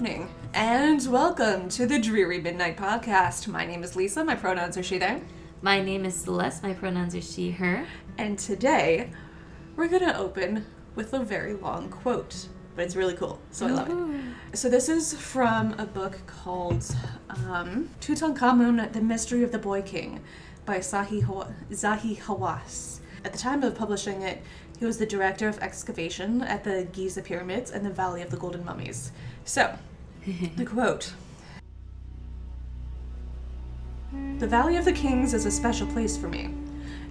evening, and welcome to the Dreary Midnight Podcast. My name is Lisa, my pronouns are she, them. My name is Celeste, my pronouns are she, her. And today, we're going to open with a very long quote, but it's really cool, so I love it. So this is from a book called Tutankhamun, The Mystery of the Boy King by Zahi Hawass. At the time of publishing it, he was the director of excavation at the Giza Pyramids and the Valley of the Golden Mummies. So, the quote. The Valley of the Kings is a special place for me.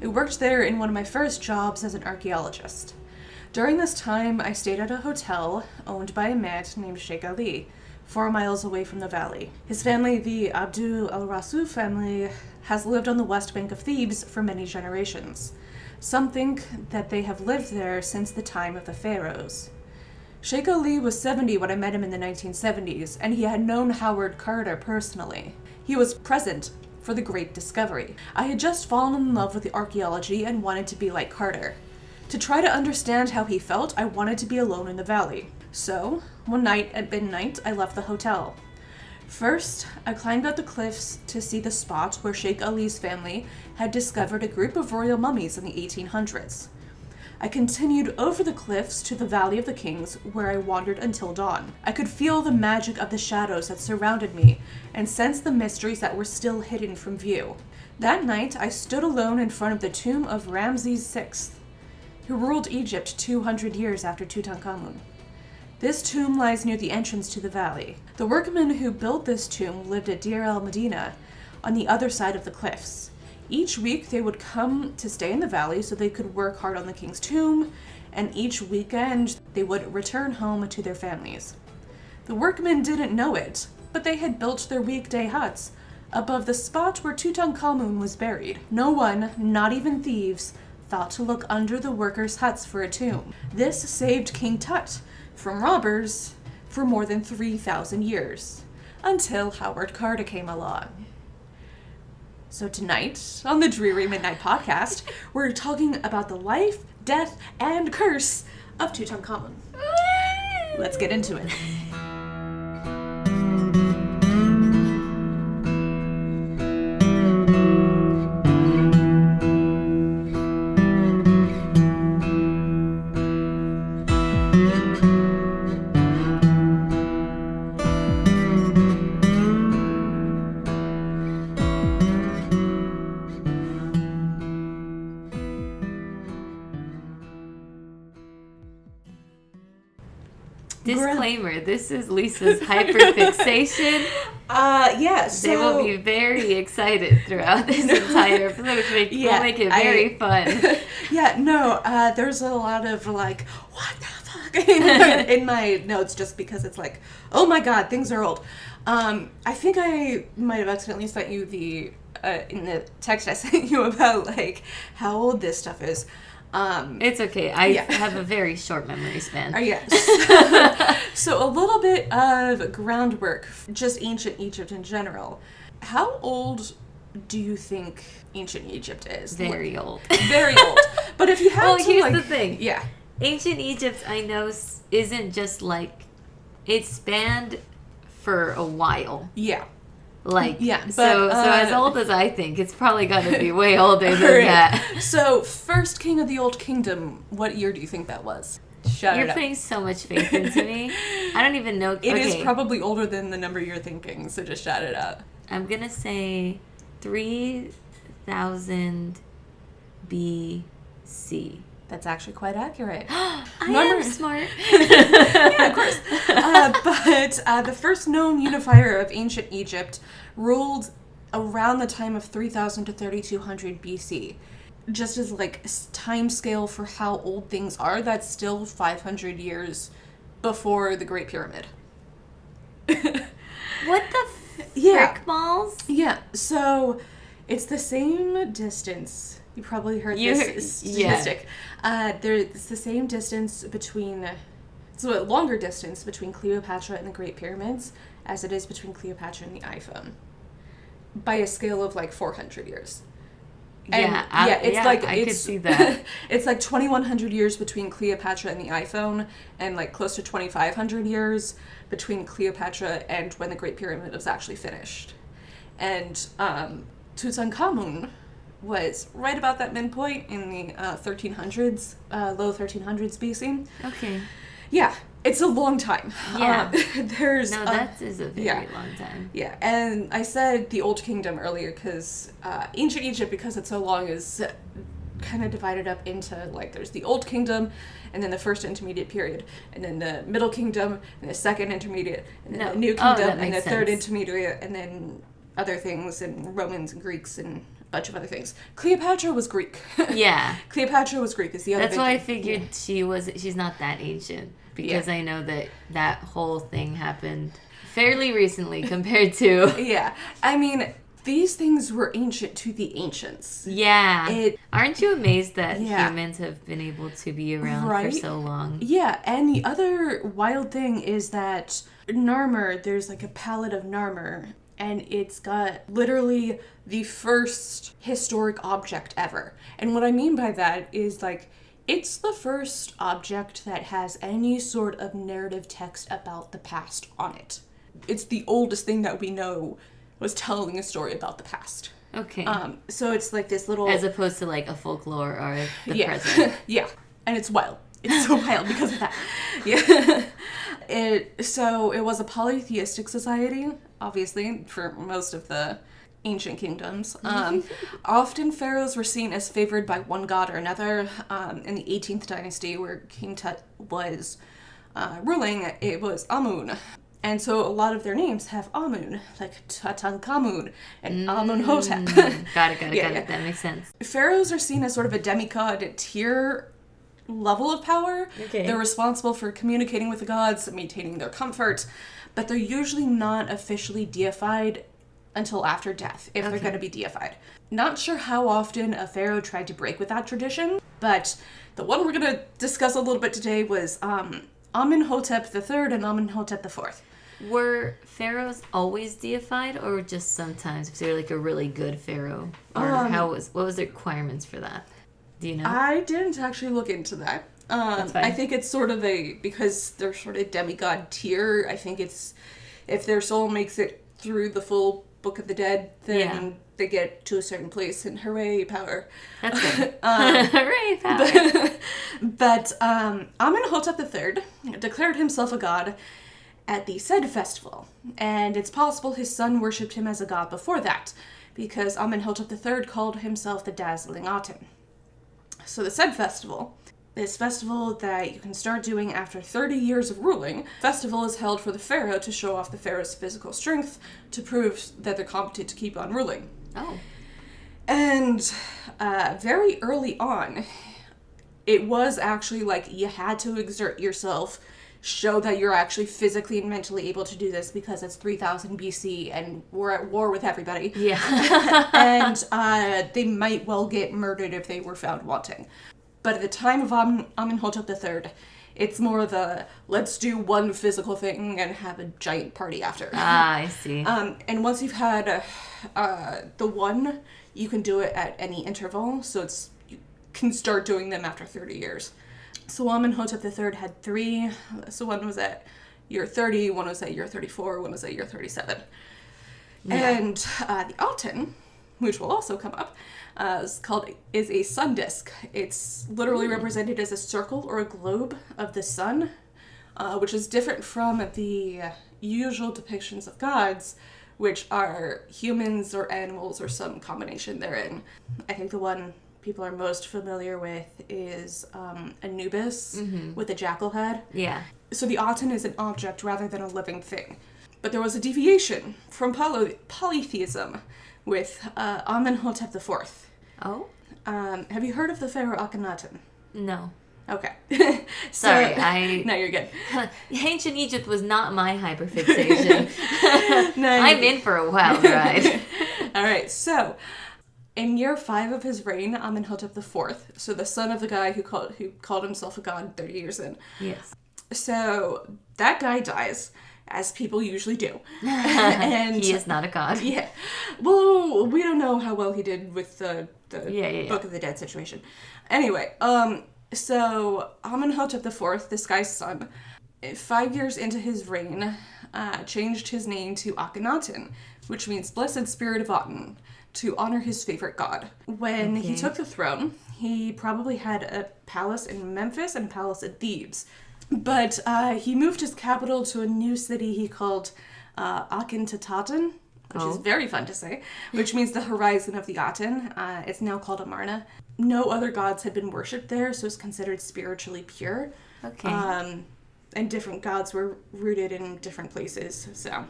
I worked there in one of my first jobs as an archaeologist. During this time, I stayed at a hotel owned by a man named Sheikh Ali, 4 miles away from the valley. His family, the Abdu al-Rasu family, has lived on the west bank of Thebes for many generations. Some think that they have lived there since the time of the pharaohs. Sheikh Ali was 70 when I met him in the 1970s, and he had known Howard Carter personally. He was present for the Great Discovery. I had just fallen in love with the archaeology and wanted to be like Carter. To try to understand how he felt, I wanted to be alone in the valley. So, one night at midnight, I left the hotel. First, I climbed up the cliffs to see the spot where Sheikh Ali's family had discovered a group of royal mummies in the 1800s. I continued over the cliffs to the Valley of the Kings, where I wandered until dawn. I could feel the magic of the shadows that surrounded me and sense the mysteries that were still hidden from view. That night, I stood alone in front of the tomb of Ramses VI, who ruled Egypt 200 years after Tutankhamun. This tomb lies near the entrance to the valley. The workmen who built this tomb lived at Deir el-Medina on the other side of the cliffs. Each week they would come to stay in the valley so they could work hard on the king's tomb, and each weekend they would return home to their families. The workmen didn't know it, but they had built their weekday huts above the spot where Tutankhamun was buried. No one, not even thieves, thought to look under the workers' huts for a tomb. This saved King Tut from robbers for more than 3,000 years, until Howard Carter came along. So tonight, on the Dreary Midnight Podcast, we're talking about the life, death, and curse of Tutankhamun. Let's get into it. Disclaimer, this is Lisa's hyperfixation. So they will be very excited throughout this entire episode, which will make it very fun. There's a lot of like, what the fuck in my notes, just because it's like, oh my god, things are old. I think I might have accidentally sent you the, in the text I sent you about like how old this stuff is. It's okay. I have a very short memory span. Yes. So a little bit of groundwork, just ancient Egypt in general. How old do you think ancient Egypt is? Very old. Very old. But if you have here's the thing. Yeah. Ancient Egypt, I know, isn't just like, it spanned for a while. Yeah. So as old as I think, it's probably got to be way older than that. So, first king of the Old Kingdom, what year do you think that was? You're putting so much faith into me. I don't even know. It is probably older than the number you're thinking, so just shout it out. I'm going to say 3000 BC. That's actually quite accurate. I am smart. Yeah, of course. But the first known unifier of ancient Egypt ruled around the time of 3000 to 3200 BC. Just as like time scale for how old things are, that's still 500 years before the Great Pyramid. What the frick balls? Yeah, so it's the same distance. You probably heard this statistic. It's the same distance between, it's a longer distance between Cleopatra and the Great Pyramids as it is between Cleopatra and the iPhone. By a scale of like 400 years. And I could see that. It's like 2,100 years between Cleopatra and the iPhone, and like close to 2,500 years between Cleopatra and when the Great Pyramid was actually finished. And Tutankhamun was right about that midpoint in the 1300s, low 1300s BC. Okay. Yeah, it's a long time. Yeah. That is a very long time. Yeah, and I said the Old Kingdom earlier because ancient Egypt, because it's so long, is kind of divided up into, like, there's the Old Kingdom, and then the first intermediate period, and then the Middle Kingdom, and the second intermediate, and then the New Kingdom, and the third intermediate, and then other things, and Romans and Greeks and a bunch of other things. Cleopatra was Greek. Yeah. Cleopatra was Greek. Is the other. That's why I figured she's not that ancient, because I know that whole thing happened fairly recently compared to. Yeah. I mean, these things were ancient to the ancients. Yeah. Aren't you amazed that humans have been able to be around for so long? Yeah, and the other wild thing is that Narmer, there's like a palette of Narmer, and it's got literally the first historic object ever. And what I mean by that is, like, it's the first object that has any sort of narrative text about the past on it. It's the oldest thing that we know was telling a story about the past. Okay. So it's like this little... As opposed to, like, a folklore or the present. Yeah. And it's wild. It's so wild because of that. Yeah. So it was a polytheistic society, obviously, for most of the ancient kingdoms. Often pharaohs were seen as favored by one god or another. In the 18th dynasty, where King Tut was ruling, it was Amun. And so a lot of their names have Amun, like Tutankhamun and Amunhotep. Got it. That makes sense. Pharaohs are seen as sort of a demigod tier level of power. Okay. They're responsible for communicating with the gods, maintaining their comfort, but they're usually not officially deified until after death, if they're going to be deified. Not sure how often a pharaoh tried to break with that tradition, but the one we're going to discuss a little bit today was Amenhotep III and Amenhotep IV. Were pharaohs always deified, or just sometimes if they're like a really good pharaoh? Or what was the requirements for that? Do you know? I didn't actually look into that. I think it's sort of because they're sort of demigod tier, I think it's, if their soul makes it through the full Book of the Dead, then they get to a certain place, and hooray, power. That's good. Hooray, power. But Amenhotep III declared himself a god at the Sed festival, and it's possible his son worshipped him as a god before that, because Amenhotep III called himself the Dazzling Aten. So the Sed festival, this festival that you can start doing after 30 years of ruling, festival is held for the pharaoh to show off the pharaoh's physical strength, to prove that they're competent to keep on ruling. Oh. And very early on, it was actually like you had to exert yourself, show that you're actually physically and mentally able to do this, because it's 3000 BC and we're at war with everybody. Yeah. And they might well get murdered if they were found wanting. But at the time of Amenhotep III, it's more the let's do one physical thing and have a giant party after. Ah, I see. And once you've had the one, you can do it at any interval, so you can start doing them after 30 years. So Amenhotep III had 3. So one was at year 30, one was at year 34, one was at year 37. Yeah. And the Aten, which will also come up, is a sun disk. It's literally represented as a circle or a globe of the sun, which is different from the usual depictions of gods, which are humans or animals or some combination therein. I think the one people are most familiar with is Anubis with the jackal head. Yeah. So the Aten is an object rather than a living thing. But there was a deviation from polytheism with Amenhotep IV. Oh? Have you heard of the pharaoh Akhenaten? No. Okay. Sorry, No, you're good. Ancient Egypt was not my hyperfixation. I'm in for a wild ride. All right, so in year 5 of his reign, Amenhotep IV, so the son of the guy who called himself a god 30 years in. Yes. So that guy dies, as people usually do. And he is not a god. Yeah. Well, we don't know how well he did with the Book of the Dead situation. Anyway, so Amenhotep IV, this guy's son, 5 years into his reign, changed his name to Akhenaten, which means Blessed Spirit of Aten, to honor his favorite god. When he took the throne, he probably had a palace in Memphis and a palace at Thebes. But he moved his capital to a new city he called Akhentataten, which is very fun to say, which means the horizon of the Aten. It's now called Amarna. No other gods had been worshipped there, so it's considered spiritually pure. Okay. And different gods were rooted in different places, so...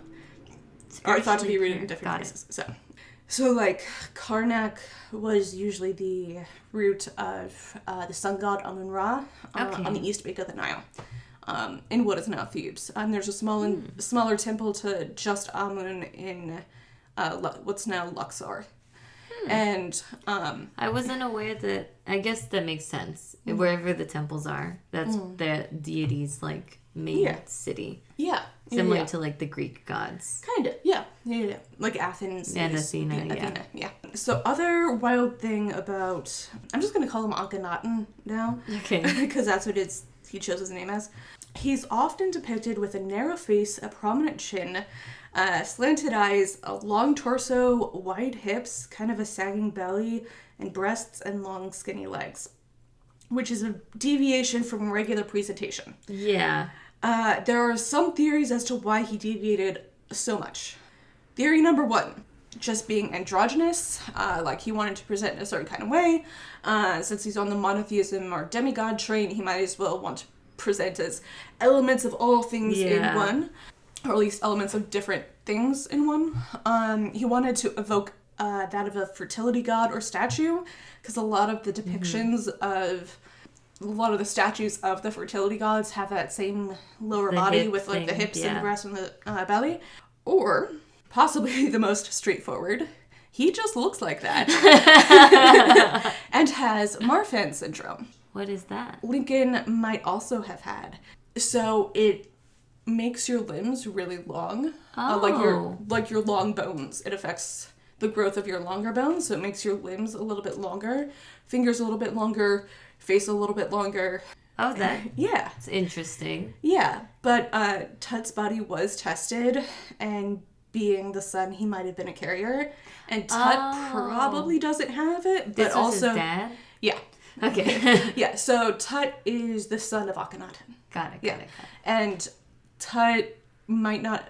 Are thought to be rooted in different places, So, like, Karnak was usually the root of the sun god Amun-Ra on the east bank of the Nile, in what is now Thebes. And there's a smaller temple to just Amun in what's now Luxor. And I wasn't aware that. I guess that makes sense. Wherever the temples are, that's the deity's like main city. Yeah, similar to like the Greek gods. Kind of, yeah. Like Athens and Athena. Yeah. So other wild thing about, I'm just gonna call him Akhenaten now. Okay. Because that's what he chose his name as. He's often depicted with a narrow face, a prominent chin, slanted eyes, a long torso, wide hips, kind of a sagging belly, and breasts and long skinny legs, which is a deviation from regular presentation. Yeah. There are some theories as to why he deviated so much. Theory number 1, just being androgynous, like he wanted to present in a certain kind of way. Since he's on the monotheism or demigod train, he might as well want to present as elements of all things in one, or at least elements of different things in one. He wanted to evoke that of a fertility god or statue, because a lot of the depictions of a lot of the statues of the fertility gods have that same lower body with like the hips and the breasts and the belly. Or possibly the most straightforward, he just looks like that and has Marfan syndrome. What is that? Lincoln might also have had. So it makes your limbs really long, like your long bones. It affects the growth of your longer bones, so it makes your limbs a little bit longer, fingers a little bit longer, face a little bit longer. Oh, that? Yeah. It's interesting. Yeah, but Tut's body was tested, and being the son, he might have been a carrier, and Tut probably doesn't have it, but this was also his dad? Yeah. Okay. Yeah, so Tut is the son of Akhenaten. Got it. And Tut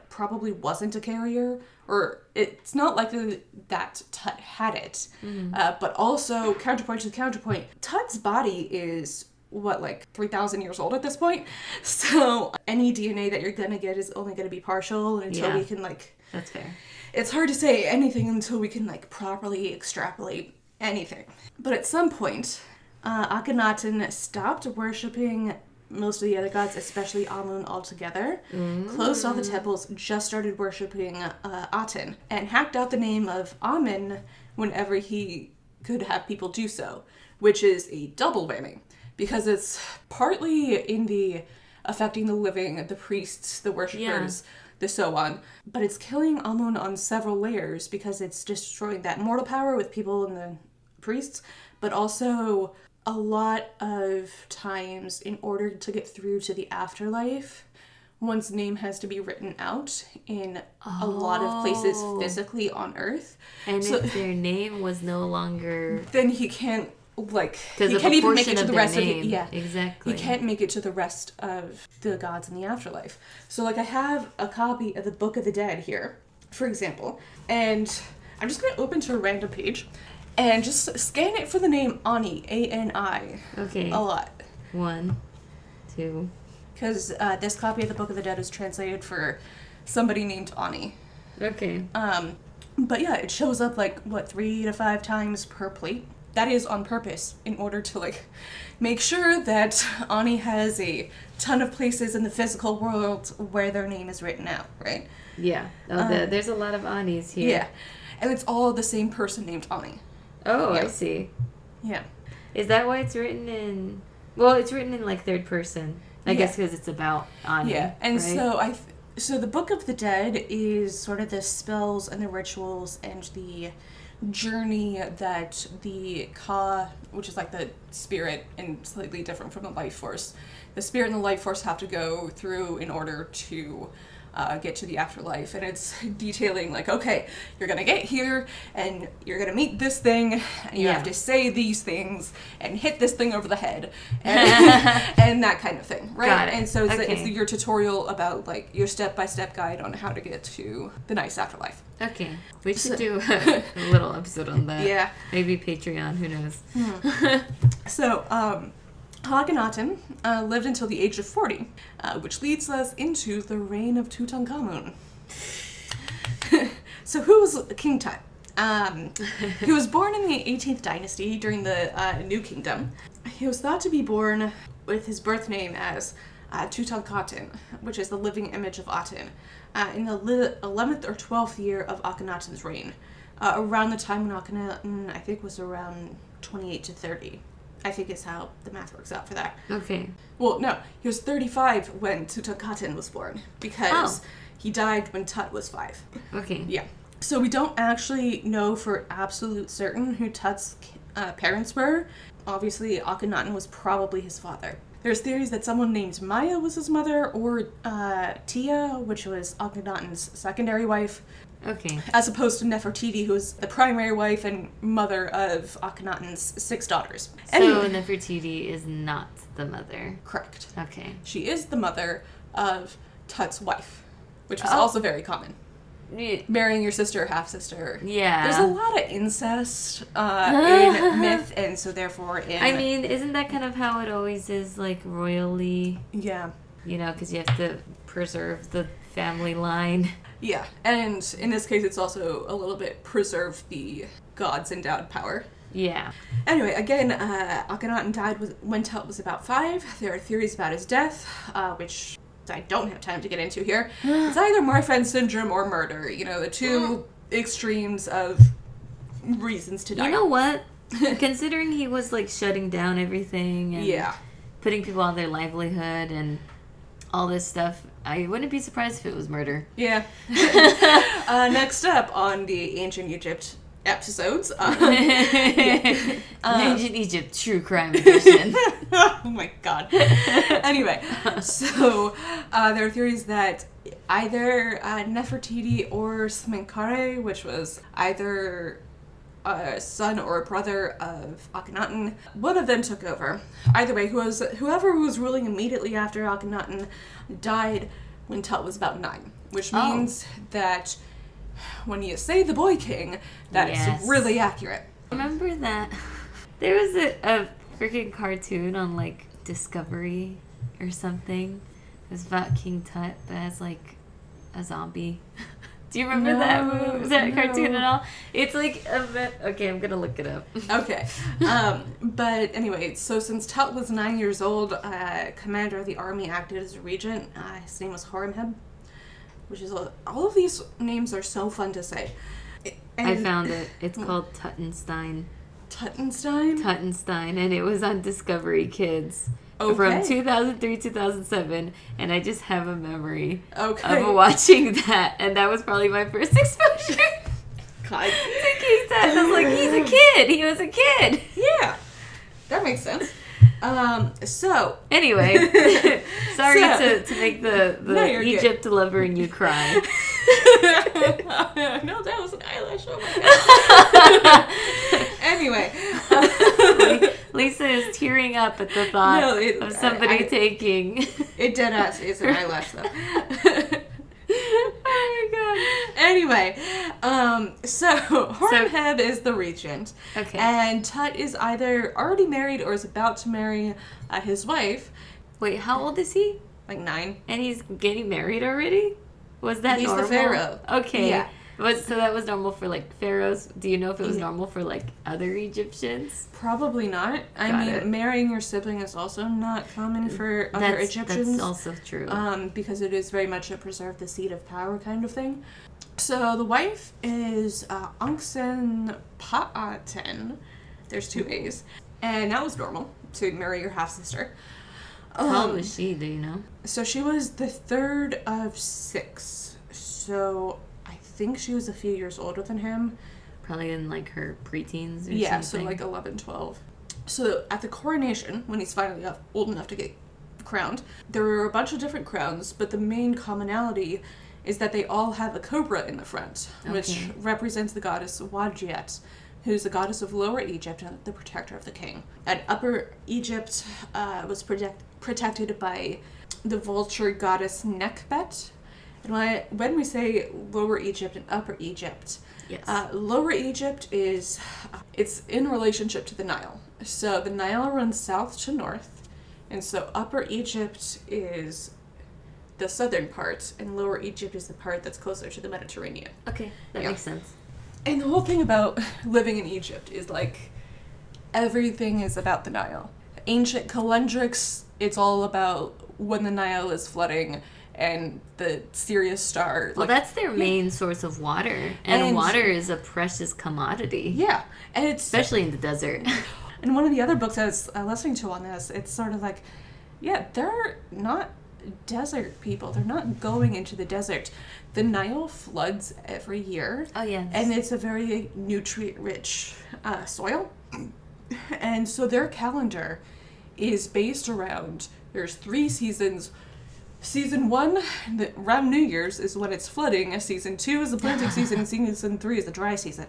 probably wasn't a carrier, or it's not likely that Tut had it. But also, counterpoint to counterpoint, Tut's body is, 3,000 years old at this point? So any DNA that you're gonna get is only gonna be partial until we can, That's fair. It's hard to say anything until we can, properly extrapolate anything. But at some point, Akhenaten stopped worshipping most of the other gods, especially Amun, altogether, closed all the temples, just started worshipping Aten, and hacked out the name of Amen whenever he could have people do so, which is a double whammy, because it's partly in the affecting the living, the priests, the worshippers, the so on, but it's killing Amun on several layers because it's destroying that mortal power with people and the priests, but also a lot of times, in order to get through to the afterlife, one's name has to be written out in a lot of places physically on Earth. And so, if their name was no longer... Then he can't, he can't even make it to the rest of it. Yeah, exactly. He can't make it to the rest of the gods in the afterlife. So, I have a copy of the Book of the Dead here, for example, and I'm just going to open to a random page and just scan it for the name Ani, A-N-I. Okay. A lot. 1, 2. Because this copy of the Book of the Dead is translated for somebody named Ani. Okay. But yeah, it shows up 3 to 5 times per plate. That is on purpose, in order to make sure that Ani has a ton of places in the physical world where their name is written out, right? Yeah. There's a lot of Anis here. Yeah. And it's all the same person named Ani. Oh, yeah. I see. Yeah. Is that why it's written in... Well, it's written in, third person. I guess because it's about Ani. Yeah, and right? so So the Book of the Dead is sort of the spells and the rituals and the journey that the Ka, which is like the spirit and slightly different from the life force, the spirit and the life force have to go through in order to get to the afterlife. And it's detailing like, okay, you're gonna get here and you're gonna meet this thing and you have to say these things and hit this thing over the head and, and that kind of thing, right? Got it. And so it's, Okay. it's your tutorial about like your step-by-step guide on how to get to the nice afterlife. Okay. We should do a little episode on that. Yeah. Maybe Patreon, who knows. So, Akhenaten lived until the age of 40, which leads us into the reign of Tutankhamun. So who was King Tut? He was born in the 18th dynasty during the New Kingdom. He was thought to be born with his birth name as Tutankhaten, which is the living image of Aten, in the 11th or 12th year of Akhenaten's reign, around the time when Akhenaten, I think, was around 28 to 30. I think is how the math works out for that. Okay. Well, no, he was 35 when Tutankhaten was born, because he died when Tut was 5. Okay. Yeah. So we don't actually know for absolute certain who Tut's parents were. Obviously, Akhenaten was probably his father. There's theories that someone named Maya was his mother, or Tia, which was Akhenaten's secondary wife, Okay. as opposed to Nefertiti, who was the primary wife and mother of Akhenaten's 6 daughters. So Nefertiti is not the mother. Correct. Okay. She is the mother of Tut's wife, which was also very common. Marrying your sister or half-sister. Yeah. There's a lot of incest in myth, and so therefore in... I mean, isn't that kind of how it always is, like, royally? Yeah. You know, because you have to preserve the family line. Yeah, and in this case, it's also a little bit preserve the god's endowed power. Yeah. Anyway, again, Akhenaten died when Tut was about 5. There are theories about his death, which I don't have time to get into here. It's either Marfan syndrome or murder. You know, the two extremes of reasons to die. You know what? Considering he was, like, shutting down everything and putting people out of their livelihood and all this stuff, I wouldn't be surprised if it was murder. Yeah. Next up on the Ancient Egypt episodes. Ancient Egypt True Crime Edition. Oh my god. Anyway, so there are theories that either Nefertiti or Smenkhare, which was either a son or a brother of Akhenaten, one of them took over. Either way, whoever was ruling immediately after Akhenaten died when Tut was about 9, which means that when you say the boy king, that's really accurate. Remember that there was a freaking cartoon on, like, Discovery or something. It was about King Tut, but as, like, a zombie. Do you remember that cartoon at all? It's like okay, I'm gonna look it up. Okay. But anyway, so since Tut was 9 years old, commander of the army acted as a regent. His name was Horemheb, which is all of these names are so fun to say. And I found it. It's called Tutenstein. Tutenstein, and it was on Discovery Kids. Okay. From 2003 2007, and I just have a memory of watching that, and that was probably my first exposure God. to King Tut. I was like, he's a kid. He was a kid. Yeah, that makes sense. So anyway, sorry to make the Egypt lover in you cry. No, that was an eyelash. Oh my god. Anyway, Lisa is tearing up at the thought of somebody taking. It dead ass is an eyelash though. Oh my god. Anyway, so Horemheb is the regent. Okay. And Tut is either already married or is about to marry his wife. Wait, how old is he? Like 9. And he's getting married already? Was that normal? He's the pharaoh. Okay. Yeah. So that was normal for, like, pharaohs? Do you know if it was normal for, like, other Egyptians? Probably not. I mean, marrying your sibling is also not common for other Egyptians. That's also true. Because it is very much a preserve the seat of power kind of thing. So the wife is Anksenpaaten. There's 2 A's. And that was normal, to marry your half-sister. How old was she? Do you know? So she was the third of 6. So I think she was a few years older than him. Probably in like her preteens or yeah, something. so like 11, 12. So at the coronation, when he's finally old enough to get crowned, there were a bunch of different crowns, but the main commonality is that they all have a cobra in the front, which represents the goddess Wadjet, who's the goddess of Lower Egypt and the protector of the king. And Upper Egypt was protected by the vulture goddess Nekbet. And when we say Lower Egypt and Upper Egypt, yes. Lower Egypt it's in relationship to the Nile. So the Nile runs south to north, and so Upper Egypt is the southern part, and Lower Egypt is the part that's closer to the Mediterranean. Okay, that makes sense. And the whole thing about living in Egypt is like everything is about the Nile. Ancient calendrics, it's all about when the Nile is flooding and the Sirius star. Well, that's their main source of water, and water is a precious commodity. Yeah, and it's especially in the desert. And one of the other books I was listening to on this, it's sort of like, yeah, they're not desert people. They're not going into the desert. The Nile floods every year. Oh, yeah. And it's a very nutrient-rich soil. And so their calendar is based around, there's 3 seasons. Season 1, around New Year's, is when it's flooding. Season 2 is the planting season, and season 3 is the dry season.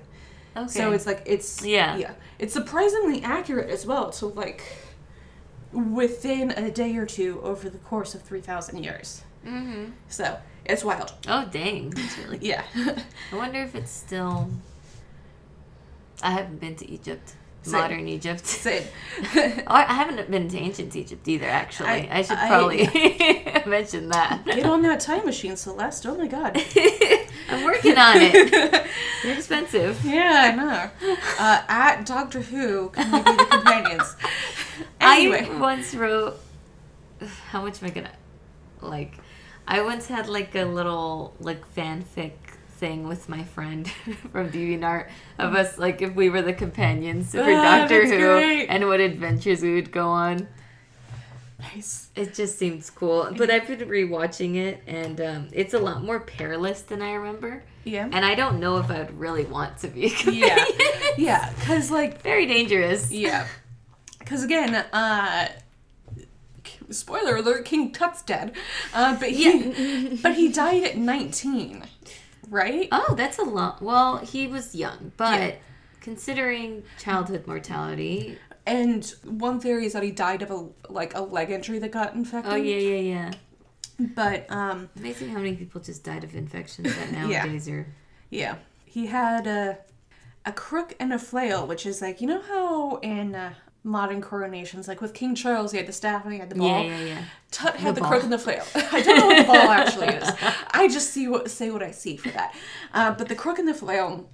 Okay. So it's like, it's surprisingly accurate as well. So like, within a day or two over the course of 3,000 years. Mm-hmm. So it's wild. Oh, dang. That's really cool. Yeah. I wonder if it's still... I haven't been to Egypt. Same. Modern Egypt. Same. I haven't been to ancient Egypt either, actually. I should probably mention that. Get on that time machine, Celeste. Oh my god. I'm working on it. They're expensive. Yeah, I know. At Doctor Who, can we be the companions? Anyway. I once wrote... How much am I gonna... Like... I once had like a little like fanfic thing with my friend from DeviantArt of us, like if we were the companions for Doctor Who great. And what adventures we would go on. Nice. It just seems cool. But I've been rewatching it, and it's a lot more perilous than I remember. Yeah. And I don't know if I would really want to be a companion. Yeah, because like... Very dangerous. Yeah. Because again, spoiler alert, King Tut's dead. But he died at 19. Right? Oh, that's a lot. Well, he was young, but considering childhood mortality... And one theory is that he died of a leg injury that got infected. Oh, yeah. But, amazing how many people just died of infections that nowadays are... Yeah. He had a crook and a flail, which is like, you know how in modern coronations, like with King Charles, he had the staff and he had the ball? Yeah. Tut had the crook and the flail. I don't know what the ball actually is. I just say what I see for that. But the crook and the flail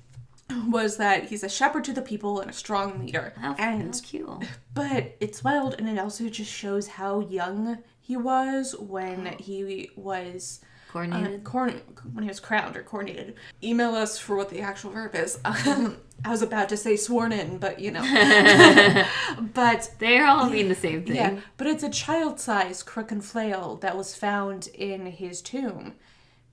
was that he's a shepherd to the people and a strong leader. How cute. But it's wild, and it also just shows how young he was when he was... Coronated? When he was crowned or coronated. Email us for what the actual verb is. I was about to say sworn in, but you know. But they all mean the same thing. Yeah, but it's a child-sized crook and flail that was found in his tomb,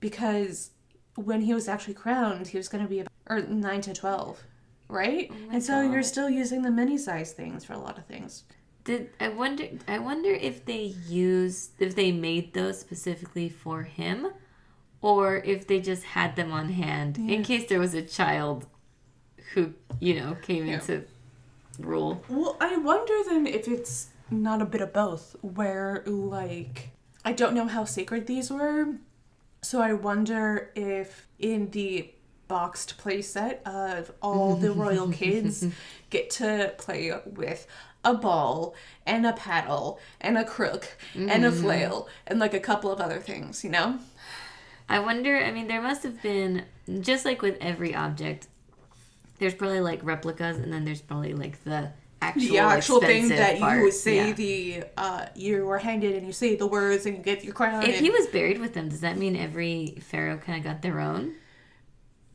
because when he was actually crowned, he was going to be about 9 to 12, right? Oh and so you're still using the mini-sized things for a lot of things. I wonder if they made those specifically for him, or if they just had them on hand in case there was a child who, came into rule. Well, I wonder then if it's not a bit of both, where, like, I don't know how sacred these were, so I wonder if in the boxed playset of all the royal kids get to play with a ball and a paddle and a crook and a flail and like a couple of other things, you know? I wonder, there must have been, just like with every object, there's probably like replicas, and then there's probably like the actual thing that part. you say you were handed and you say the words and you get your crown. If he was buried with them, does that mean every pharaoh kind of got their own?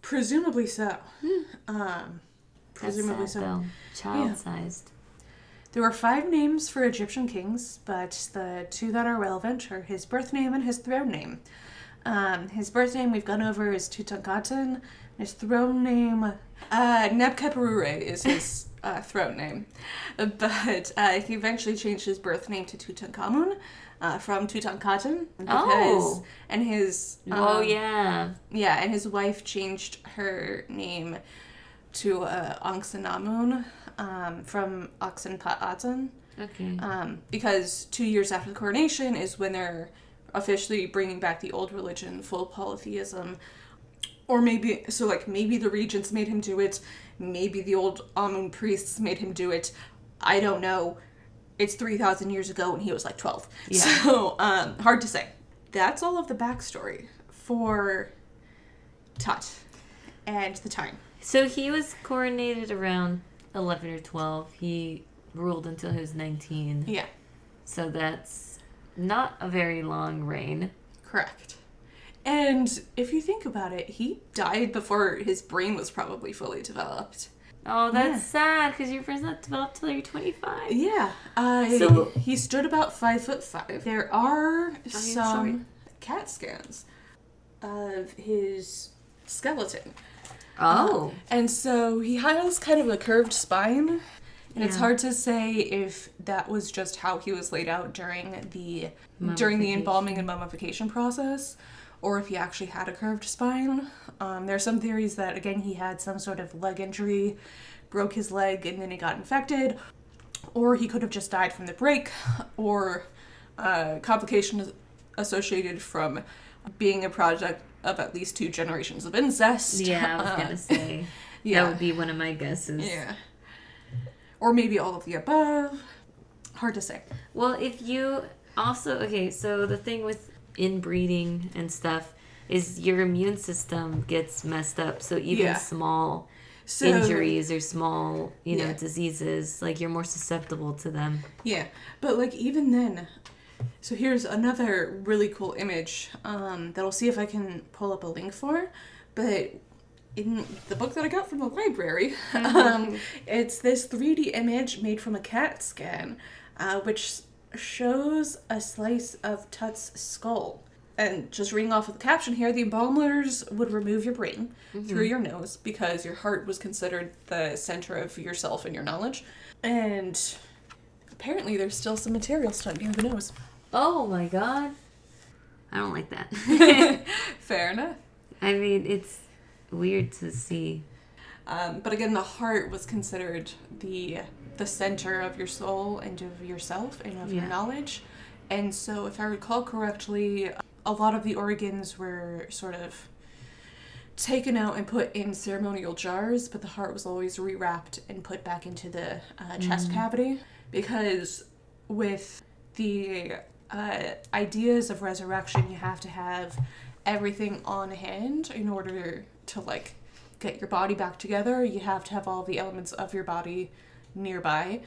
Presumably so. Presumably so. Child-sized. There were 5 names for Egyptian kings, but the 2 that are relevant are his birth name and his throne name. His birth name we've gone over is Tutankhamun. His throne name, Nebkepurure is his throne name. But he eventually changed his birth name to Tutankhamun from Tutankhamun. Because, and his... yeah, and his wife changed her name to Ankhsenamun from Oxenpa'atun. Okay. Because 2 years after the coronation is when they're officially bringing back the old religion, full polytheism. Or maybe the regents made him do it. Maybe the old Amun priests made him do it. I don't know. It's 3,000 years ago and he was like 12. Yeah. So, hard to say. That's all of the backstory for Tut and the time. So he was coronated around 11 or 12. He ruled until he was 19. Yeah. So that's not a very long reign. Correct. And if you think about it, he died before his brain was probably fully developed. Oh, that's sad, because your brain's not developed till you're 25. Yeah. So he stood about 5'5". There are some CAT scans of his skeleton. Oh. And so he has kind of a curved spine. And it's hard to say if that was just how he was laid out during the embalming and mummification process, or if he actually had a curved spine. There are some theories that, again, he had some sort of leg injury, broke his leg, and then it got infected, or he could have just died from the break, or complications associated from being a product of at least 2 generations of incest. Yeah, I was going to say. That would be one of my guesses. Yeah. Or maybe all of the above. Hard to say. Well, if you also... Okay, so the thing with inbreeding and stuff is your immune system gets messed up, so even small injuries or small diseases, like, you're more susceptible to them. But like even then, so here's another really cool image that I'll see if I can pull up a link for, but in the book that I got from the library, it's this 3D image made from a CAT scan, which shows a slice of Tut's skull. And just reading off of the caption here, the embalmers would remove your brain through your nose because your heart was considered the center of yourself and your knowledge. And apparently there's still some material stuck near the nose. Oh my god. I don't like that. Fair enough. I mean, it's weird to see. But again, the heart was considered the center of your soul and of yourself and of your knowledge. And so if I recall correctly, a lot of the organs were sort of taken out and put in ceremonial jars, but the heart was always rewrapped and put back into the chest cavity, because with the ideas of resurrection, you have to have everything on hand in order to, like, get your body back together. You have to have all the elements of your body nearby,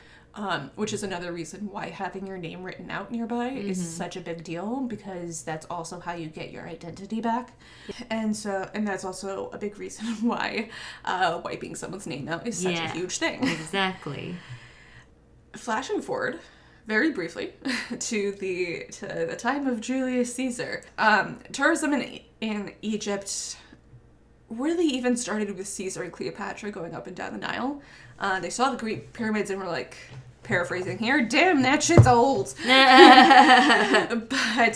which is another reason why having your name written out nearby is such a big deal, because that's also how you get your identity back. And that's also a big reason why wiping someone's name out is such a huge thing. Exactly. Flashing forward very briefly to the time of Julius Caesar. Tourism in Egypt really even started with Caesar and Cleopatra going up and down the Nile. They saw the Greek pyramids and were like, paraphrasing here, damn, that shit's old. But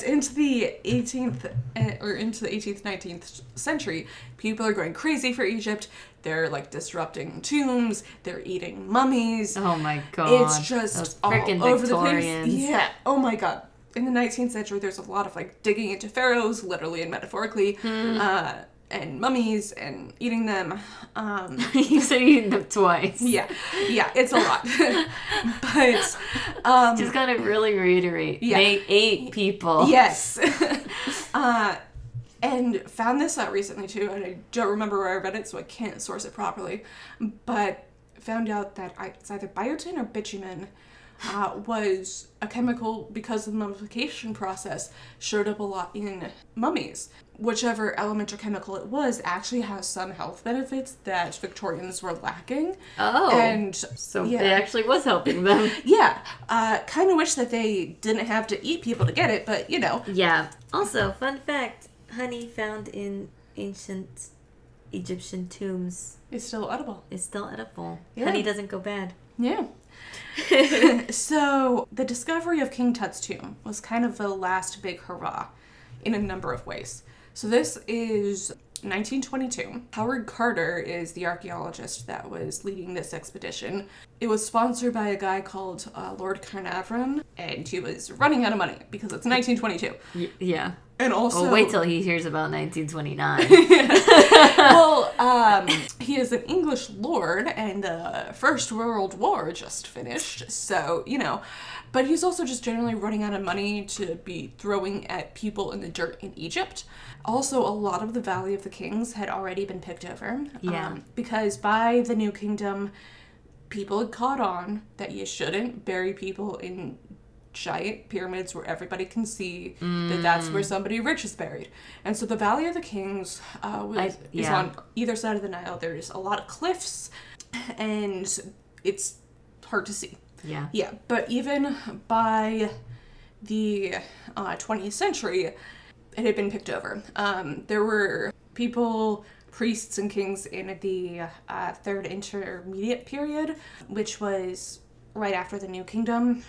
into the 18th, 19th century, people are going crazy for Egypt. They're, like, disrupting tombs. They're eating mummies. Oh, my God. It's just all over the place. Yeah. Oh, my God. In the 19th century, there's a lot of, like, digging into pharaohs, literally and metaphorically, and mummies, and eating them. You said eating them twice. Yeah, it's a lot. But just gotta really reiterate, they ate people. Yes. And found this out recently too, and I don't remember where I read it, so I can't source it properly, but found out that it's either biotin or bitumen was a chemical, because the mummification process showed up a lot in mummies. Whichever element or chemical it was actually has some health benefits that Victorians were lacking. Oh. And so it actually was helping them. Yeah. Kind of wish that they didn't have to eat people to get it, but you know. Yeah. Also, fun fact, honey found in ancient Egyptian tombs It's still edible. is still edible. Yeah. Honey doesn't go bad. Yeah. So, the discovery of King Tut's tomb was kind of the last big hurrah in a number of ways. So this is 1922. Howard Carter is the archaeologist that was leading this expedition. It was sponsored by a guy called Lord Carnarvon, and he was running out of money because it's 1922. Yeah. And also... Well, wait till he hears about 1929. Well, he is an English lord, and the First World War just finished, so, you know. But he's also just generally running out of money to be throwing at people in the dirt in Egypt. Also, a lot of the Valley of the Kings had already been picked over. Yeah. Because by the New Kingdom, people had caught on that you shouldn't bury people in giant pyramids where everybody can see that that's where somebody rich is buried. And so the Valley of the Kings is on either side of the Nile. There's a lot of cliffs, and it's hard to see. Yeah. Yeah, but even by the 20th century, it had been picked over. There were people, priests and kings in the Third Intermediate Period, which was right after the New Kingdom.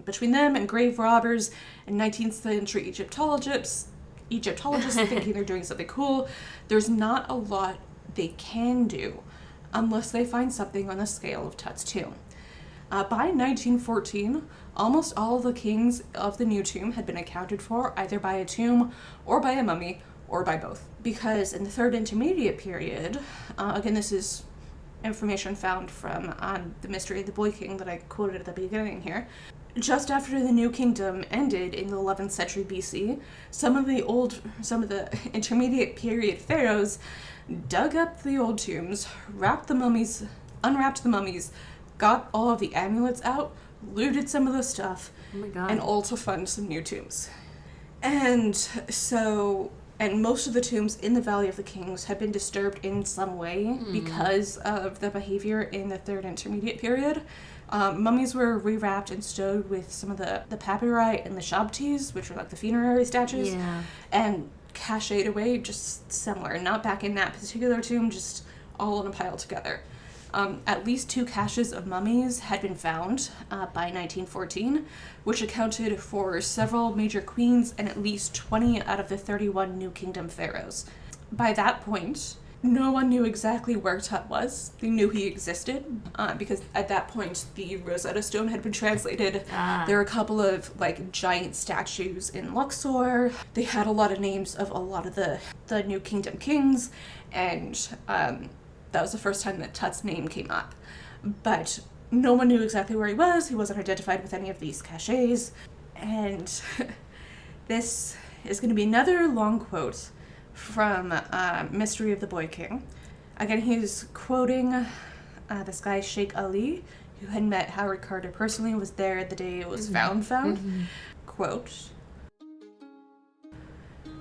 Between them and grave robbers and 19th century Egyptologists thinking they're doing something cool, there's not a lot they can do unless they find something on the scale of Tut's tomb. By 1914, almost all of the kings of the new tomb had been accounted for either by a tomb or by a mummy or by both. Because in the Third Intermediate Period, again, this is information found from The Mystery of the Boy King that I quoted at the beginning here. Just after the New Kingdom ended in the 11th century BC, some of the Intermediate Period pharaohs dug up the old tombs, unwrapped the mummies, got all of the amulets out, looted some of the stuff, and all to fund some new tombs. And most of the tombs in the Valley of the Kings had been disturbed in some way because of the behavior in the Third Intermediate Period. Mummies were rewrapped and stowed with some of the papyri and the shabtis, which were like the funerary statues, and cached away just somewhere, not back in that particular tomb, just all in a pile together. At least 2 caches of mummies had been found by 1914, which accounted for several major queens and at least 20 out of the 31 New Kingdom pharaohs. By that point, no one knew exactly where Tut was. They knew he existed because at that point the Rosetta Stone had been translated. There were a couple of giant statues in Luxor. They had a lot of names of a lot of the New Kingdom kings, and that was the first time that Tut's name came up. But no one knew exactly where he was. He wasn't identified with any of these caches. And this is going to be another long quote from Mystery of the Boy King. Again, he's quoting this guy, Sheikh Ali, who had met Howard Carter personally, was there the day it was found. Quote,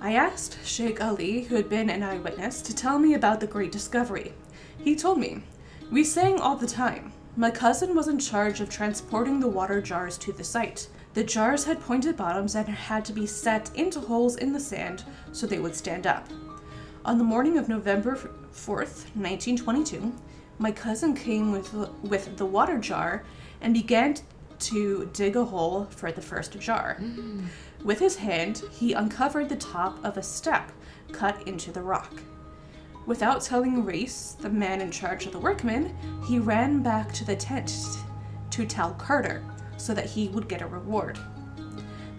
"I asked Sheikh Ali, who had been an eyewitness, to tell me about the great discovery. He told me, 'We sang all the time. My cousin was in charge of transporting the water jars to the site. The jars had pointed bottoms and had to be set into holes in the sand so they would stand up. On the morning of November 4th, 1922, my cousin came with the water jar and began to dig a hole for the first jar. With his hand, he uncovered the top of a step cut into the rock. Without telling Reese, the man in charge of the workmen, he ran back to the tent to tell Carter so that he would get a reward.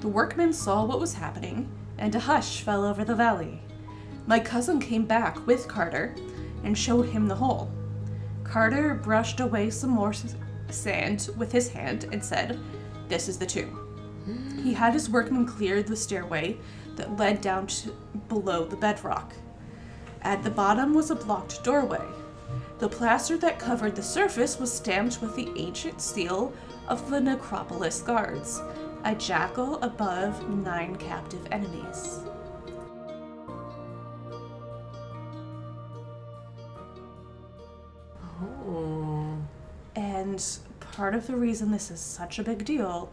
The workmen saw what was happening, and a hush fell over the valley. My cousin came back with Carter and showed him the hole. Carter brushed away some more sand with his hand and said, 'This is the tomb.' He had his workmen clear the stairway that led down to below the bedrock. At the bottom was a blocked doorway. The plaster that covered the surface was stamped with the ancient seal of the necropolis guards, a jackal above 9 captive enemies. Oh. And part of the reason this is such a big deal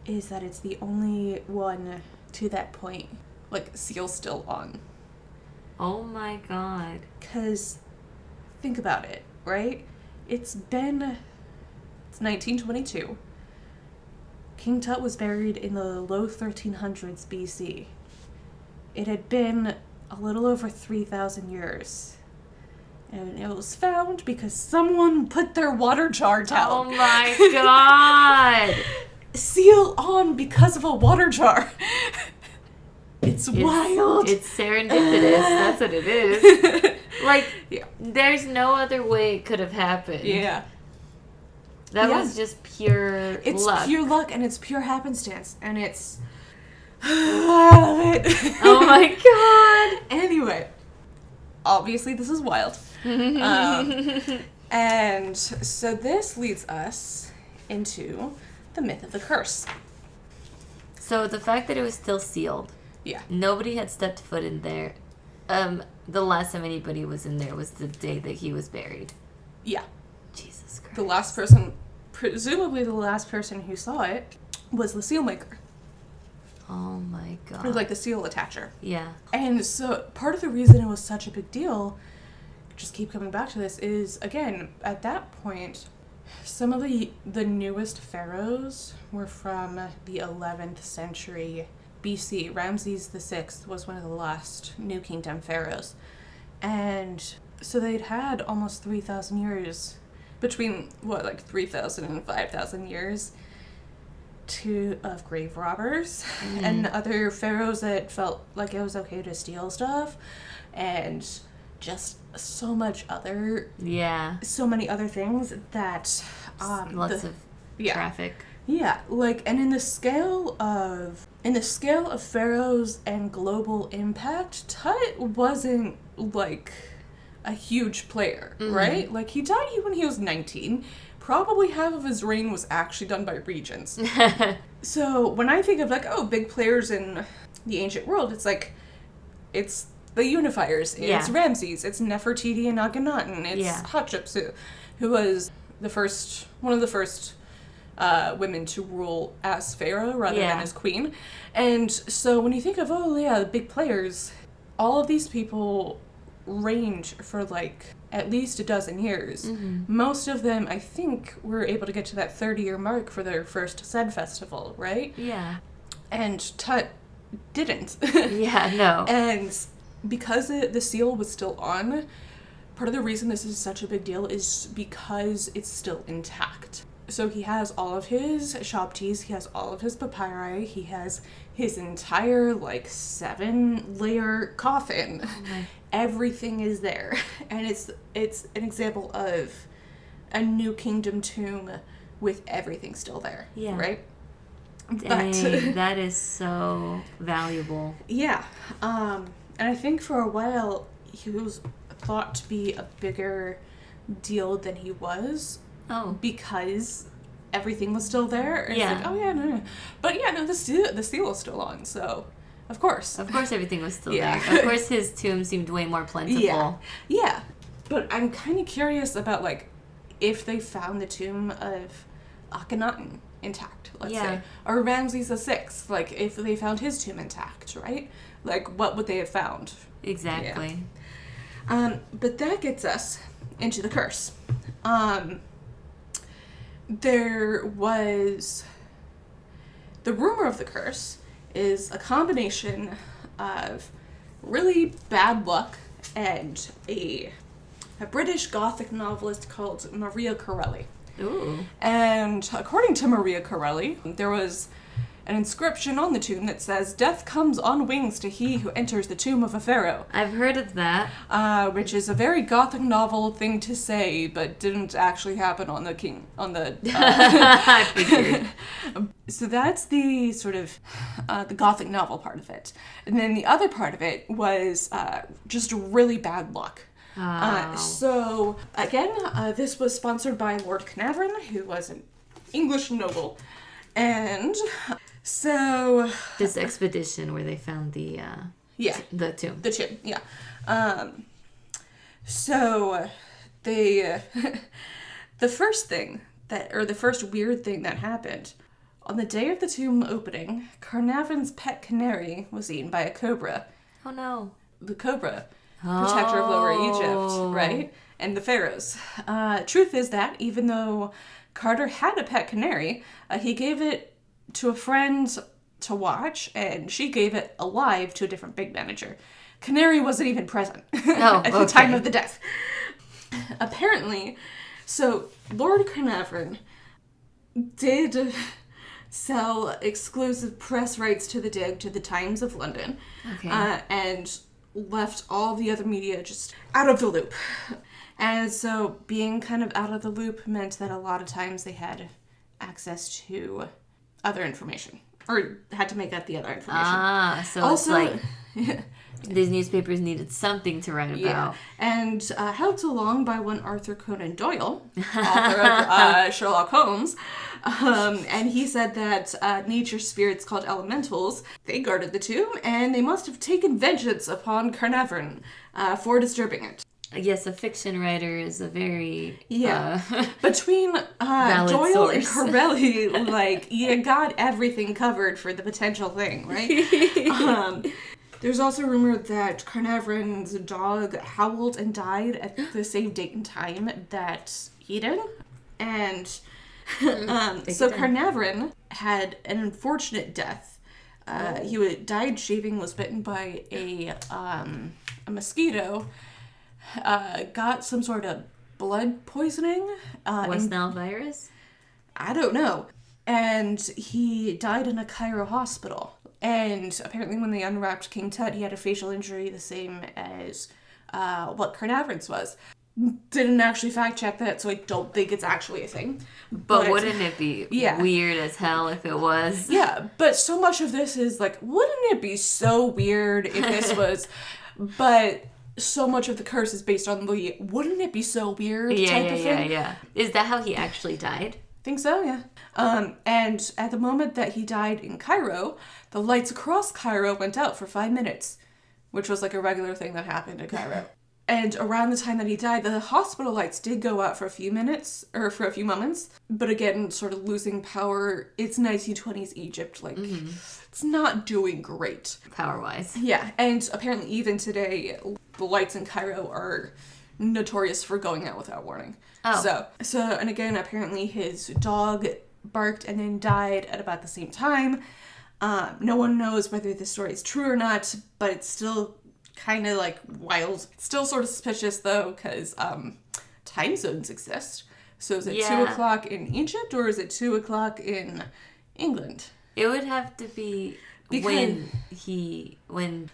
is that it's the only one to that point, like, seal still on. Oh my god. Because, think about it, right? It's 1922. King Tut was buried in the low 1300s BC. It had been a little over 3,000 years. And it was found because someone put their water jar down. Oh my god. Seal on because of a water jar. It's wild. It's serendipitous. That's what it is. Like, Yeah. there's no other way it could have happened. Yeah. That Yeah. was just pure It's luck. pure luck and it's pure happenstance. And it's... I love it. Oh my god. Anyway. Obviously, this is wild. And so this leads us into the myth of the curse. So the fact that it was still sealed, Yeah. nobody had stepped foot in there. The last time anybody was in there was the day that he was buried. Yeah. Jesus Christ. The last person, presumably the last person who saw it, was the seal maker. Oh my god. Or like the seal attacher. Yeah. And so part of the reason it was such a big deal, just keep coming back to this, is, again, at that point, some of the newest pharaohs were from the 11th century BC. Ramses VI was one of the last New Kingdom pharaohs. And so they'd had almost 3,000 years, between, 3,000 and 5,000 years of grave robbers and other pharaohs that felt like it was okay to steal stuff, and just so many other things that lots of traffic. Yeah, like, and in the scale of pharaohs and global impact, Tut wasn't like a huge player, right? Like, he died when he was 19. Probably half of his reign was actually done by regents. So when I think of, like, big players in the ancient world, it's like, it's the unifiers. It's Ramses. It's Nefertiti and Akhenaten. It's Hatshepsut, who was one of the first women to rule as pharaoh rather than as queen. And so when you think of, the big players, all of these people range for, like, at least a dozen years. Most of them, I think, were able to get to that 30-year mark for their first Sed festival, right? Yeah. And Tut didn't. Yeah, no. And because the seal was still on, part of the reason this is such a big deal is because it's still intact. So he has all of his shabtis, he has all of his papyri, he has his entire, 7-layer coffin. Oh my. Everything is there. And it's an example of a New Kingdom tomb with everything still there. Yeah. Right? Dang, that is so valuable. Yeah. And I think for a while he was thought to be a bigger deal than he was. Oh. Because everything was still there. And Yeah. It's like, no. But the seal is still on, so of course. Of course everything was still Yeah. there. Of course his tomb seemed way more plentiful. Yeah. But I'm kind of curious about, if they found the tomb of Akhenaten intact, let's say. Or Ramses VI, if they found his tomb intact, right? What would they have found? Exactly. Yeah. But that gets us into the curse. There was... The rumor of the curse is a combination of really bad luck and a British Gothic novelist called Maria Corelli. Ooh. And according to Maria Corelli, there was an inscription on the tomb that says, "Death comes on wings to he who enters the tomb of a pharaoh." I've heard of that. Which is a very Gothic novel thing to say, but didn't actually happen on the king, I figured. So that's the sort of the Gothic novel part of it. And then the other part of it was just really bad luck. Oh. So, again, this was sponsored by Lord Carnarvon, who was English noble. And so... This expedition where they found the tomb. The tomb, yeah. So they... the first weird thing that happened, on the day of the tomb opening, Carnarvon's pet canary was eaten by a cobra. Oh no. The cobra, protector of Lower Egypt, right? And the pharaohs. Truth is that even though Carter had a pet canary, he gave it to a friend to watch, and she gave it alive to a different big manager. Canary wasn't even present at the time of the death. Apparently, so Lord Carnarvon did sell exclusive press rights to the dig to the Times of London, and left all the other media just out of the loop. And so being kind of out of the loop meant that a lot of times they had access to other information, or had to make up the other information. So also, it's like these newspapers needed something to write about. Yeah. And helped along by one Arthur Conan Doyle, author of Sherlock Holmes. And he said that nature spirits called elementals, they guarded the tomb, and they must have taken vengeance upon Carnarvon for disturbing it. Yes, a fiction writer is a very... Between Doyle source. and Corelli, like, you got everything covered for the potential thing, right? There's also rumor that Carnarvon's dog howled and died at the same date and time that he did. And so Carnarvon had an unfortunate death. He died shaving, was bitten by a mosquito, got some sort of blood poisoning. West Nile virus? I don't know. And he died in a Cairo hospital. And apparently when they unwrapped King Tut, he had a facial injury the same as what Carnarvon's was. Didn't actually fact check that, so I don't think it's actually a thing. But wouldn't it be weird as hell if it was? Yeah, but so much of this is like, wouldn't it be so weird if this was... But so much of the curse is based on the wouldn't it be so weird type of thing. Yeah. Is that how he actually died? Think so, yeah. And at the moment that he died in Cairo, the lights across Cairo went out for 5 minutes, which was like a regular thing that happened in Cairo. And around the time that he died, the hospital lights did go out for a few minutes, or for a few moments. But again, sort of losing power. It's 1920s Egypt. Like, it's not doing great. Power-wise. Yeah, and apparently even today, the lights in Cairo are notorious for going out without warning. Oh. So, and again, apparently his dog barked and then died at about the same time. No one knows whether this story is true or not, but it's still kind of like wild. It's still sort of suspicious though, because time zones exist. So is it 2 o'clock in Egypt or is it 2 o'clock in England? It would have to be when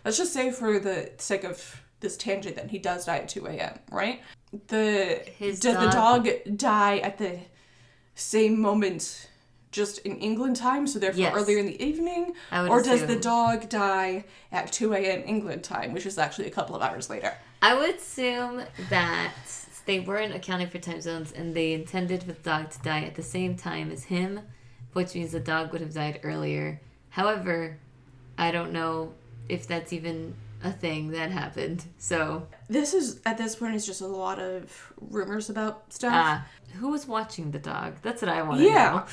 let's just say for the sake of this tangent that he does die at 2 a.m., right? Does the dog die at the same moment just in England time, so therefore earlier in the evening? Or does the dog die at 2 a.m. England time, which is actually a couple of hours later? I would assume that they weren't accounting for time zones and they intended for the dog to die at the same time as him, which means the dog would have died earlier. However, I don't know if that's even a thing that happened. So at this point is just a lot of rumors about stuff. Who was watching the dog? That's what I want to know.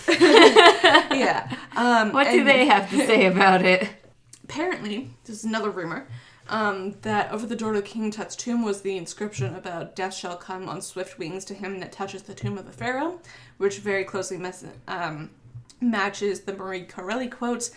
Yeah. What do they have to say about it? Apparently, this is another rumor, that over the door to King Tut's tomb was the inscription about death shall come on swift wings to him that touches the tomb of the pharaoh, which very closely matches the Marie Corelli quote,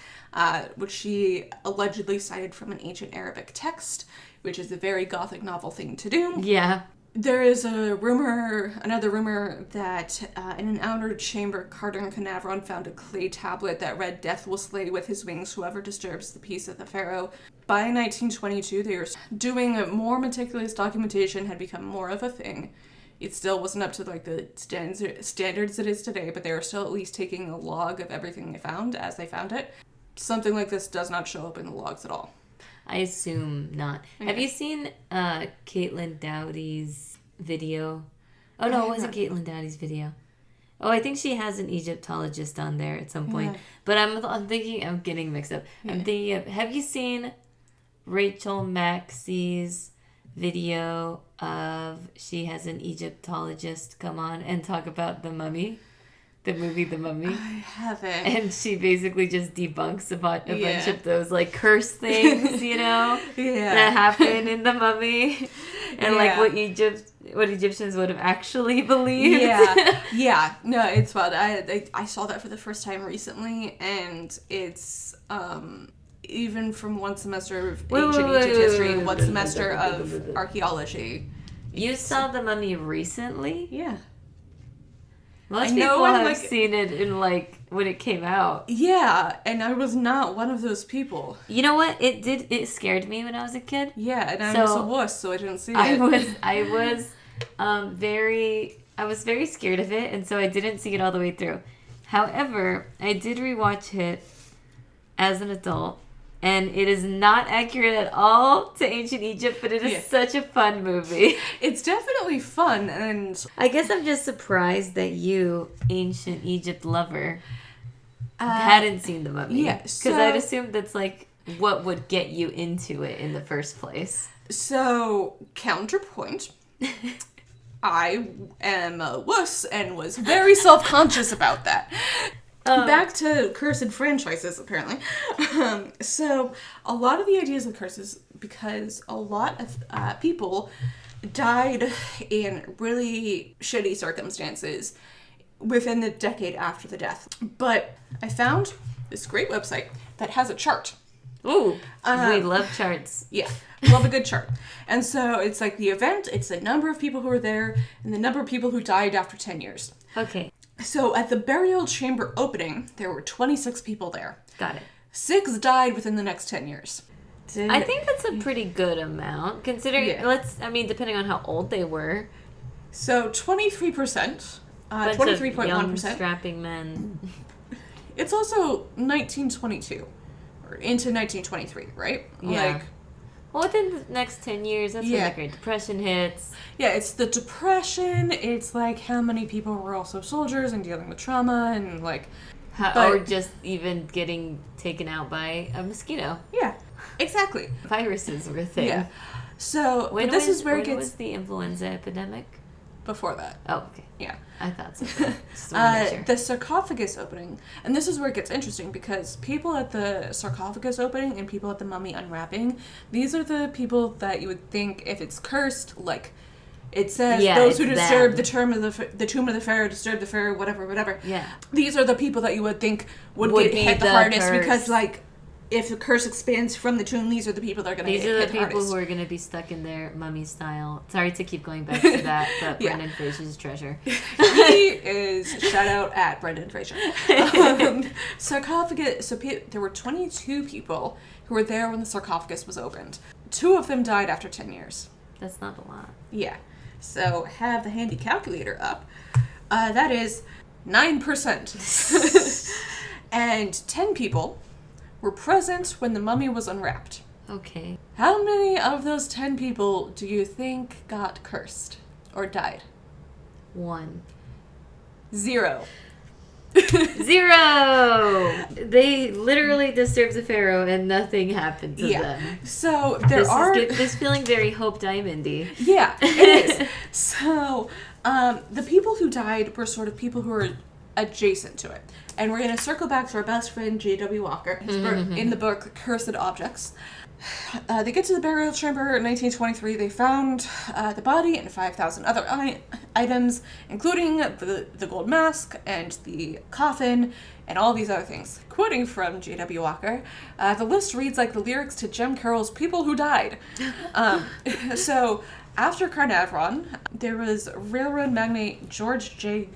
which she allegedly cited from an ancient Arabic text, which is a very gothic novel thing to do. Yeah. There is another rumor that in an outer chamber, Carter and Carnarvon found a clay tablet that read, "Death will slay with his wings whoever disturbs the peace of the pharaoh." By 1922, they were doing a more meticulous documentation, had become more of a thing. It still wasn't up to like the standards it is today, but they were still at least taking a log of everything they found as they found it. Something like this does not show up in the logs at all. I assume not. Yeah. Have you seen Caitlin Dowdy's video? Oh no, it wasn't Caitlin Dowdy's video. Oh, I think she has an Egyptologist on there at some point. Yeah. But I'm thinking, I'm getting mixed up. Yeah. I'm thinking of, have you seen Rachel Maxey's video of she has an Egyptologist come on and talk about The Mummy? The movie The Mummy? I haven't. And she basically just debunks a bunch Yeah. of those, like, curse things, you know? Yeah. That happen in The Mummy. And, like, Yeah. what Egyptians would have actually believed. Yeah, yeah. No, it's fun. I saw that for the first time recently, and it's even from one semester of ancient Egypt history, one semester of archaeology. You saw The Mummy recently? Yeah. Most I know, people I'm have like- seen it in, like, when it came out. Yeah, and I was not one of those people. You know what? It scared me when I was a kid. Yeah, and I So- was a wuss, so I didn't see it. I was very scared of it, and so I didn't see it all the way through. However, I did rewatch it as an adult, and it is not accurate at all to ancient Egypt, but it is Yeah. such a fun movie. It's definitely fun, and I guess I'm just surprised that you, ancient Egypt lover, hadn't seen The Mummy. yeah, Because so- I'd assume that's like what would get you into it in the first place. so counterpoint. I am a wuss and was very self-conscious about that. Back to cursed franchises, apparently. So, a lot of the ideas of curses, because a lot of people died in really shitty circumstances within the decade after the death. But I found this great website that has a chart. Ooh, we love charts. Yeah, love a good chart. And so it's like the event, it's the number of people who were there, and the number of people who died after 10 years. Okay, So at the burial chamber opening, there were 26 people there. got it. 6 died within the next 10 years. I think that's a pretty good amount, considering, Yeah. depending on how old they were. So 23%, Bunch of 23.1%. young, strapping men. It's also 1922, or into 1923, right? Yeah. Like, Well, within the next 10 years, that's when Yeah. the Great Depression hits. yeah, it's the Depression, it's like how many people were also soldiers and dealing with trauma, and like, But- Or just even getting taken out by a mosquito. yeah, exactly. Viruses were a thing. Yeah. So, When but this is where it when gets was the influenza epidemic? before that. Oh, okay. Yeah. I thought so. Just wanna make sure. The sarcophagus opening, and this is where it gets interesting because people at the sarcophagus opening and people at the mummy unwrapping, these are the people that you would think if it's cursed, like it says Yeah, those who it's disturb them. the tomb of the pharaoh, disturb the pharaoh, whatever. Yeah. These are the people that you would think would Would get be hit the the hardest curse. because like if the curse expands from the tomb, these are the people that are going to These get are hit the the people hardest. who are going to be stuck in their mummy style. Sorry to keep going back to that, but Yeah. Brendan Fraser's treasure. He is shout out at Brendan Fraser. Sarcophagus. So there were 22 people who were there when the sarcophagus was opened. 2 of them died after 10 years. That's not a lot. Yeah. So have the handy calculator up. That is 9%. And 10 people were present when the mummy was unwrapped. Okay. How many of those 10 people do you think got cursed or died? 1. 0. 0! They literally disturbed the pharaoh and nothing happened to Yeah. them. So This is feeling very Hope Diamondy. Yeah, it is. So, the people who died were sort of people who were adjacent to it. And we're going to circle back to our best friend, J.W. Walker, in the book Cursed Objects. They get to the burial chamber in 1923. They found the body and 5,000 other items, including the gold mask and the coffin and all these other things. Quoting from J.W. Walker, the list reads like the lyrics to Jem Carroll's People Who Died. So, after Carnarvon, there was railroad magnate George J.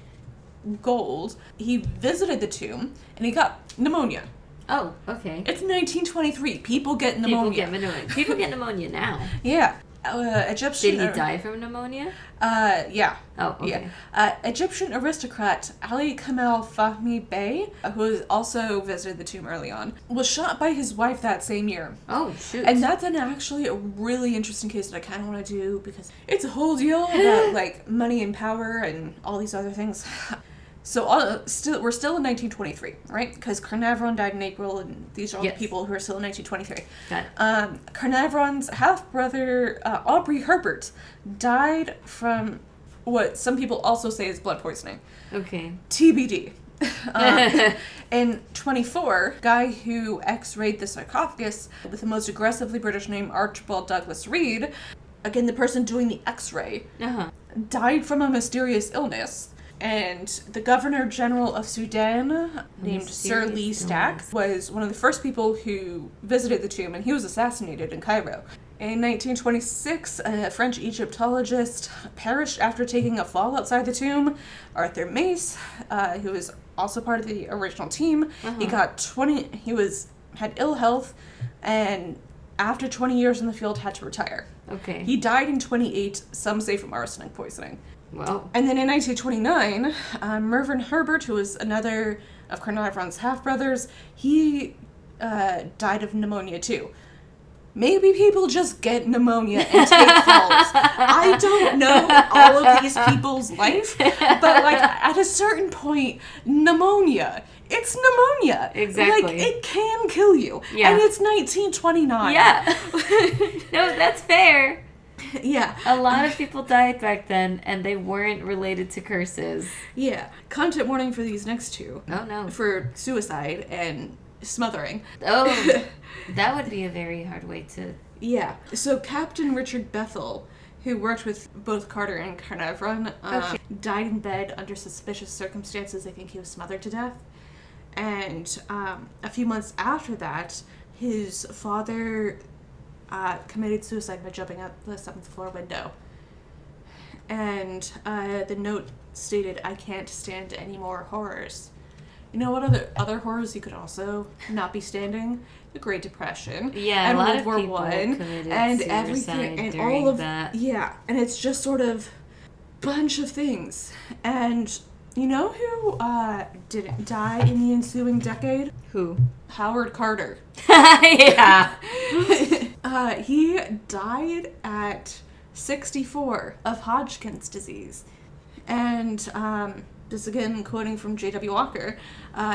Gold. He visited the tomb and he got pneumonia. Oh, okay. It's 1923. People get pneumonia. People get pneumonia now. Yeah. Egyptian. Did he die from pneumonia? Yeah. Oh, okay. Yeah. Egyptian aristocrat Ali Kamal Fahmy Bey, who also visited the tomb early on, was shot by his wife that same year. Oh, shoot. And that's actually a really interesting case that I kind of want to do because it's a whole deal about like money and power and all these other things. So we're still in 1923, right? Because Carnarvon died in April, and these are all the people who are still in 1923. Got it. Carnarvon's half-brother, Aubrey Herbert, died from what some people also say is blood poisoning. Okay. TBD. In 24, guy who x-rayed the sarcophagus with the most aggressively British name, Archibald Douglas Reed, again, the person doing the x-ray, died from a mysterious illness. And the Governor General of Sudan, named Sir Lee Stack, was one of the first people who visited the tomb, and he was assassinated in Cairo. In 1926, a French Egyptologist perished after taking a fall outside the tomb. Arthur Mace, who was also part of the original team, he had ill health, and after 20 years in the field had to retire. Okay. He died in 28, some say from arsenic poisoning. Wow. And then in 1929, Mervyn Herbert, who was another of Carnarvon's half-brothers, he died of pneumonia too. Maybe people just get pneumonia and take falls. I don't know all of these people's life, but like at a certain point, pneumonia. It's pneumonia. Exactly. Like, it can kill you. Yeah. And it's 1929. Yeah. No, that's fair. Yeah. A lot of people died back then, and they weren't related to curses. Yeah. Content warning for these next two. Oh, no. For suicide and smothering. Oh, that would be a very hard way to... Yeah. So Captain Richard Bethel, who worked with both Carter and Carnarvon, died in bed under suspicious circumstances. I think he was smothered to death. And a few months after that, his father committed suicide by jumping out the 7th floor window. And the note stated, "I can't stand any more horrors." You know what other horrors you could also not be standing? The Great Depression. Yeah, and a lot World of War people I, committed and suicide everything, and during all of that. Yeah, and it's just sort of bunch of things. And you know who didn't die in the ensuing decade? Who? Howard Carter. Yeah. He died at 64 of Hodgkin's disease. And this again quoting from J.W. Ocker,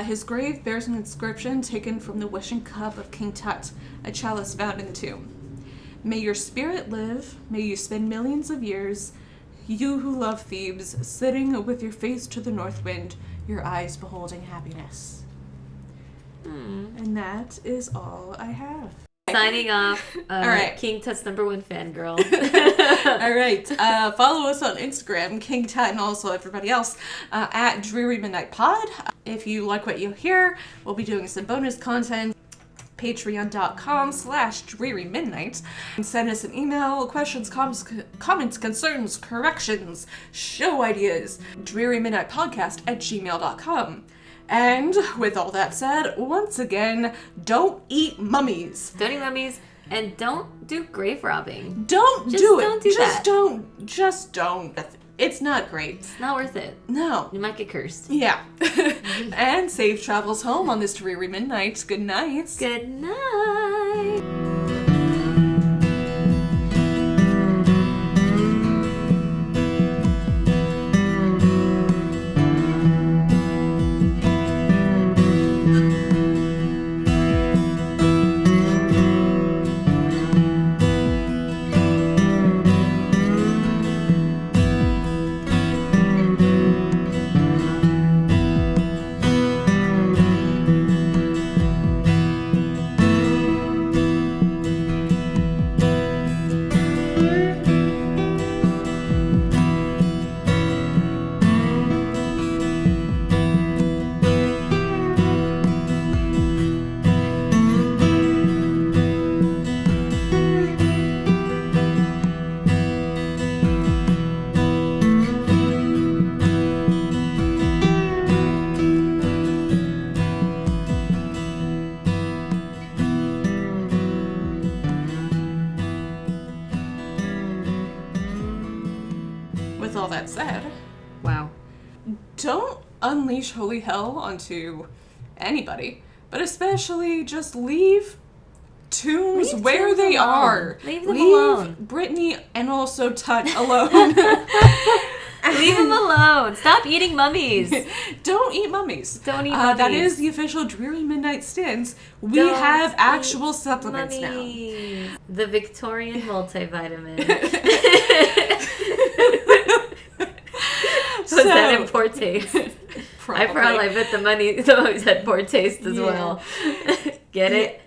his grave bears an inscription taken from the wishing cup of King Tut, a chalice found in the tomb. "May your spirit live, may you spend millions of years, you who love Thebes, sitting with your face to the north wind, your eyes beholding happiness." And that is all I have. Signing off, All right. King Tut's #1 fangirl. All right. Follow us on Instagram, King Tut, and also everybody else, at Dreary Midnight Pod. If you like what you hear, we'll be doing some bonus content. Patreon.com/drearymidnight. Send us an email, questions, comments, concerns, corrections, show ideas, drearymidnightpodcast@gmail.com. And with all that said, once again, don't eat mummies. Don't eat mummies, and don't do grave robbing. Don't Just do it. don't do that. Just don't. It's not great. It's not worth it. No. You might get cursed. Yeah. And safe travels home on this dreary midnight. Good night. Good night. With all that said, Wow. don't unleash holy hell onto anybody, but especially just leave tombs Leave where tombs they alone. are. Leave them alone. Brittany and also Tut alone. Leave them alone. Stop eating mummies. Don't eat mummies. Don't eat mummies. That is the official Dreary Midnight Stins. We Don't have eat actual supplements mummies. The Victorian multivitamin. Was that in poor taste? Probably. I bet the mummies had poor taste as well. Get it?